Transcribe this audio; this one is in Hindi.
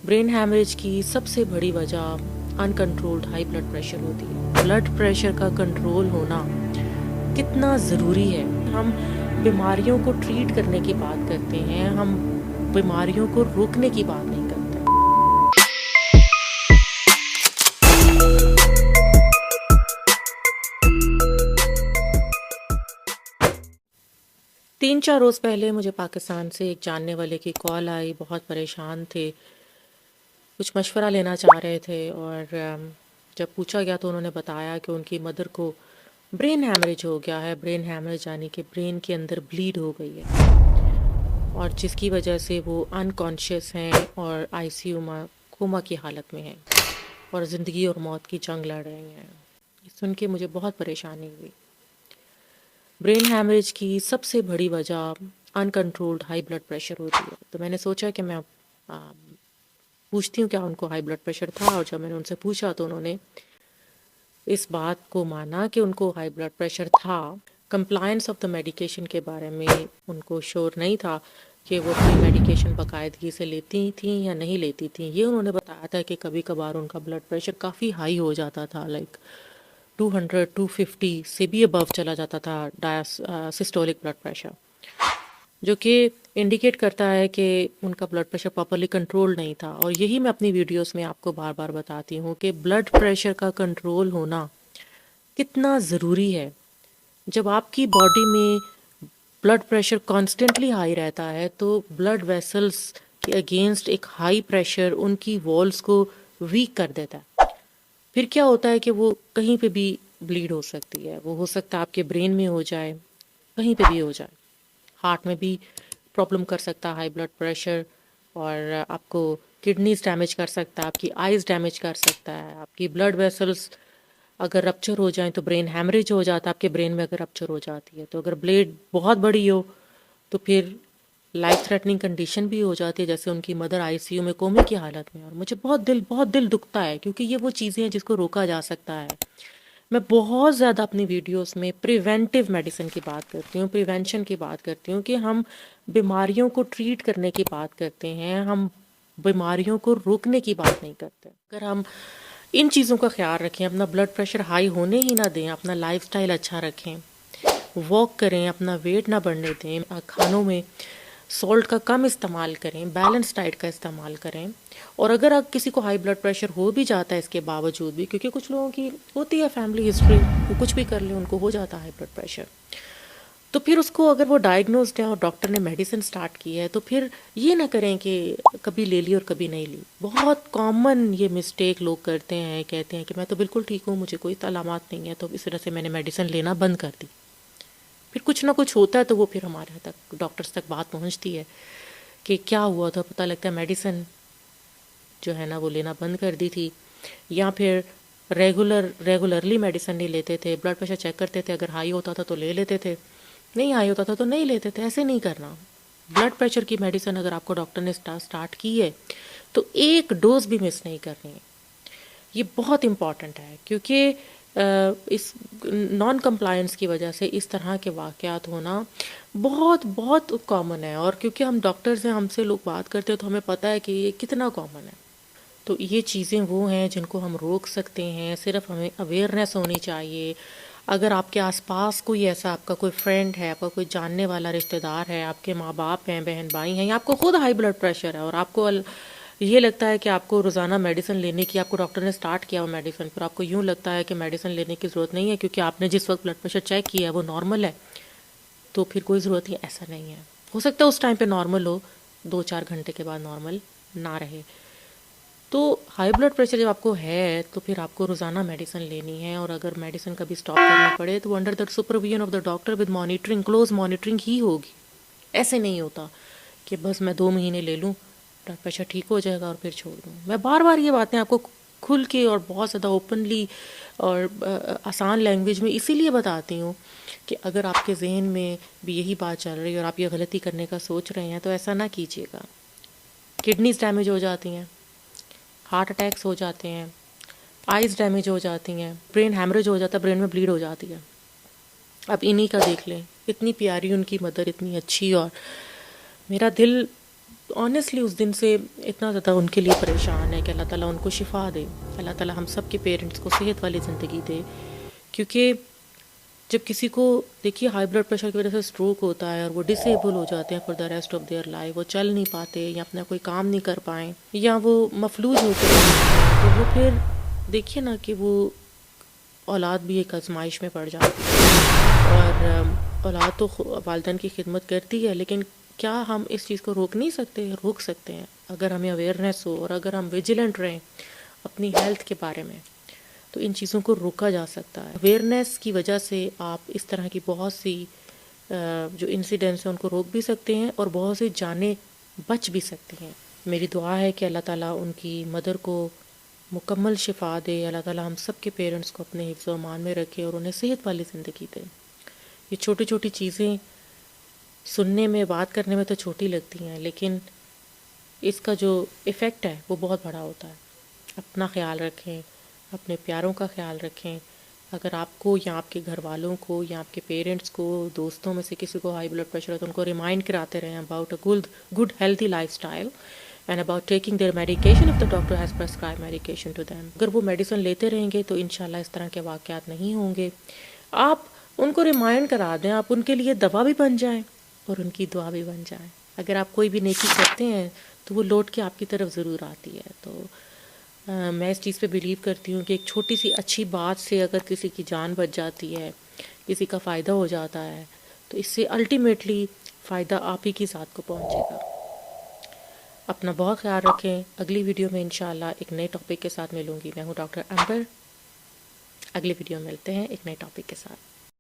ब्रेन हैमरेज की सबसे बड़ी वजह अनकंट्रोल्ड हाई ब्लड प्रेशर होती है। ब्लड प्रेशर का कंट्रोल होना कितना ज़रूरी है। हम बीमारियों को ट्रीट करने की बात करते हैं, हम बीमारियों को रोकने की बात नहीं करते। 3-4 रोज़ पहले मुझे पाकिस्तान से एक जानने वाले की कॉल आई। बहुत परेशान थे, कुछ मशवरा लेना चाह रहे थे और जब पूछा गया तो उन्होंने बताया कि उनकी मदर को ब्रेन हैमरेज हो गया है। ब्रेन हैमरेज यानी कि ब्रेन के अंदर ब्लीड हो गई है और जिसकी वजह से वो अनकॉन्शियस हैं और आईसीयू में कोमा की हालत में हैं और ज़िंदगी और मौत की जंग लड़ रही हैं। ये सुन के मुझे बहुत परेशानी हुई। ब्रेन हैमरेज की सबसे बड़ी वजह अनकंट्रोल्ड हाई ब्लड प्रेशर होती है। तो मैंने सोचा कि मैं पूछती हूँ क्या उनको हाई ब्लड प्रेशर था, और जब मैंने उनसे पूछा तो उन्होंने इस बात को माना कि उनको हाई ब्लड प्रेशर था। कंप्लायंस ऑफ द मेडिकेशन के बारे में उनको श्योर नहीं था कि वो अपनी मेडिकेशन बाकायदगी से लेती थी या नहीं लेती थी। ये उन्होंने बताया था कि कभी कभार उनका ब्लड प्रेशर काफ़ी हाई हो जाता था, लाइक 200 250 से भी अबव चला जाता था सिस्टोलिक ब्लड प्रेशर, जो कि इंडिकेट करता है कि उनका ब्लड प्रेशर प्रॉपरली कंट्रोल नहीं था। और यही मैं अपनी वीडियोस में आपको बार बार बताती हूँ कि ब्लड प्रेशर का कंट्रोल होना कितना ज़रूरी है। जब आपकी बॉडी में ब्लड प्रेशर कॉन्स्टेंटली हाई रहता है तो ब्लड वेसल्स के अगेंस्ट एक हाई प्रेशर उनकी वॉल्स को वीक कर देता है। फिर क्या होता है कि वो कहीं पे भी ब्लीड हो सकती है। वो हो सकता है आपके ब्रेन में हो जाए, कहीं पे भी हो जाए, हार्ट में भी प्रॉब्लम कर सकता है हाई ब्लड प्रेशर, और आपको किडनीज डैमेज कर सकता है, आपकी आइज़ डैमेज कर सकता है, आपकी ब्लड वेसल्स अगर रप्चर हो जाए तो ब्रेन हैमरेज हो जाता है। आपके ब्रेन में अगर रप्चर हो जाती है तो अगर ब्लेड बहुत बड़ी हो तो फिर लाइफ थ्रेटनिंग कंडीशन भी हो जाती है, जैसे उनकी मदर आईसीयू में कोमे की हालत में। और मुझे बहुत दिल दुखता है, क्योंकि ये वो चीज़ें हैं जिसको रोका जा सकता है। मैं बहुत ज़्यादा अपनी वीडियोस में प्रिवेंटिव मेडिसिन की बात करती हूँ, प्रिवेंशन की बात करती हूँ कि हम बीमारियों को ट्रीट करने की बात करते हैं, हम बीमारियों को रोकने की बात नहीं करते। अगर हम इन चीज़ों का ख्याल रखें, अपना ब्लड प्रेशर हाई होने ही ना दें, अपना लाइफस्टाइल अच्छा रखें, वॉक करें, अपना वेट ना बढ़ने दें, खानों में सॉल्ट का कम इस्तेमाल करें, बैलेंस डाइट का इस्तेमाल करें। और अगर आप किसी को हाई ब्लड प्रेशर हो भी जाता है इसके बावजूद भी, क्योंकि कुछ लोगों की होती है फैमिली हिस्ट्री, वो कुछ भी कर ले उनको हो जाता है हाई ब्लड प्रेशर, तो फिर उसको अगर वो डायग्नोस्ड है और डॉक्टर ने मेडिसिन स्टार्ट की है तो फिर ये ना करें कि कभी ले ली और कभी नहीं ली। बहुत कॉमन ये मिस्टेक लोग करते हैं, कहते हैं कि मैं तो बिल्कुल ठीक हूँ, मुझे कोई अलामात नहीं है, तो इस तरह से मैंने मेडिसिन लेना बंद कर दी। फिर कुछ ना कुछ होता है तो वो फिर हमारे तक, डॉक्टर्स तक बात पहुँचती है कि क्या हुआ था। पता लगता है मेडिसिन जो है ना वो लेना बंद कर दी थी, या फिर रेगुलरली मेडिसिन नहीं लेते थे। ब्लड प्रेशर चेक करते थे, अगर हाई होता था तो ले लेते थे, नहीं हाई होता था तो नहीं लेते थे। ऐसे नहीं करना। ब्लड प्रेशर की मेडिसिन अगर आपको डॉक्टर ने स्टार्ट की है तो एक डोज भी मिस नहीं करनी है। ये बहुत इम्पॉर्टेंट है, क्योंकि इस नॉन कंप्लायंस की वजह से इस तरह के वाक़यात होना बहुत कॉमन है। और क्योंकि हम डॉक्टर्स हैं, हमसे लोग बात करते हैं तो हमें पता है कि ये कितना कॉमन है। तो ये चीज़ें वो हैं जिनको हम रोक सकते हैं, सिर्फ हमें अवेयरनेस होनी चाहिए। अगर आपके आसपास कोई ऐसा, आपका कोई फ्रेंड है, आपका कोई जानने वाला रिश्तेदार है, आपके माँ बाप हैं, बहन भाई हैं, या आपको खुद हाई ब्लड प्रेशर है और आपको ये लगता है कि आपको रोज़ाना मेडिसिन लेने की, आपको डॉक्टर ने स्टार्ट किया वो मेडिसिन, फिर आपको यूँ लगता है कि मेडिसिन लेने की ज़रूरत नहीं है क्योंकि आपने जिस वक्त ब्लड प्रेशर चेक किया है वो नॉर्मल है, तो फिर कोई ज़रूरत ही ऐसा नहीं है। हो सकता है उस टाइम पे नॉर्मल हो, 2-4 घंटे के बाद नॉर्मल ना रहे। तो हाई ब्लड प्रेशर जब आपको है तो फिर आपको रोज़ाना मेडिसिन लेनी है, और अगर मेडिसिन कभी स्टॉप करनी पड़े तो under the supervision of the doctor with monitoring, close monitoring ही होगी। ऐसे नहीं होता कि बस मैं 2 महीने ले लूँ, ब्लड प्रेशर ठीक हो जाएगा और फिर छोड़ दूँ। मैं बार बार ये बातें आपको खुल के और बहुत ज़्यादा ओपनली और आसान लैंग्वेज में इसीलिए बताती हूँ कि अगर आपके जहन में भी यही बात चल रही है और आप ये गलती करने का सोच रहे हैं तो ऐसा ना कीजिएगा। किडनीज डैमेज हो जाती हैं, हार्ट अटैक्स हो जाते हैं, आइज़ डैमेज हो जाती हैं, ब्रेन हैमरेज हो जाता है, ब्रेन में ब्लीड हो जाती है। अब इन्हीं का देख लें, इतनी प्यारी उनकी मदर, इतनी अच्छी, और मेरा दिल ऑनेस्टली उस दिन से इतना ज़्यादा उनके लिए परेशान है कि अल्लाह ताला उनको शिफा दे, अल्लाह ताला हम सब के पेरेंट्स को सेहत वाली ज़िंदगी दे। क्योंकि जब किसी को देखिए हाई ब्लड प्रेशर की वजह से स्ट्रोक होता है और वो डिसेबल हो जाते हैं for the rest of their life, वो चल नहीं पाते या अपना कोई काम नहीं कर पाएँ या वो मफलूज होते हैं, तो वो फिर देखिए ना कि वो औलाद भी एक आजमाइश में पड़ जाती है। और औलाद तो वालिदैन की खिदमत करती है, लेकिन क्या हम इस चीज़ को रोक नहीं सकते? रोक सकते हैं अगर हमें अवेयरनेस हो और अगर हम विजिलेंट रहें अपनी हेल्थ के बारे में, तो इन चीज़ों को रोका जा सकता है। अवेयरनेस की वजह से आप इस तरह की बहुत सी जो इंसिडेंट्स हैं उनको रोक भी सकते हैं और बहुत सी जानें बच भी सकती हैं। मेरी दुआ है कि अल्लाह ताला उनकी मदर को मुकम्मल शिफा दे, अल्लाह ताला हम सब के पेरेंट्स को अपने हिफ्ज़ व अमान में रखे और उन्हें सेहत वाली ज़िंदगी दे। ये छोटी छोटी चीज़ें सुनने में, बात करने में तो छोटी लगती हैं, लेकिन इसका जो इफ़ेक्ट है वो बहुत बड़ा होता है। अपना ख्याल रखें, अपने प्यारों का ख्याल रखें। अगर आपको या आपके घर वालों को या आपके पेरेंट्स को, दोस्तों में से किसी को हाई ब्लड प्रेशर है तो उनको रिमाइंड कराते रहें about a good healthy lifestyle and about taking their medication if the doctor has prescribe medication to them. अगर वो मेडिसिन लेते रहेंगे तो इंशाल्लाह इस तरह के वाक़यात नहीं होंगे। आप उनको रिमाइंड करा दें, आप उनके लिए दवा भी बन जाएं और उनकी दुआ भी बन जाए। अगर आप कोई भी नेकी करते हैं तो वो लौट के आपकी तरफ ज़रूर आती है। तो मैं इस चीज़ पे बिलीव करती हूँ कि एक छोटी सी अच्छी बात से अगर किसी की जान बच जाती है, किसी का फ़ायदा हो जाता है, तो इससे अल्टीमेटली फ़ायदा आप ही की ज़ात को पहुँचेगा। अपना बहुत ख्याल रखें। अगली वीडियो में इंशाल्लाह एक नए टॉपिक के साथ मिलूँगी। मैं हूँ डॉक्टर अंबर। अगली वीडियो में मिलते हैं एक नए टॉपिक के साथ।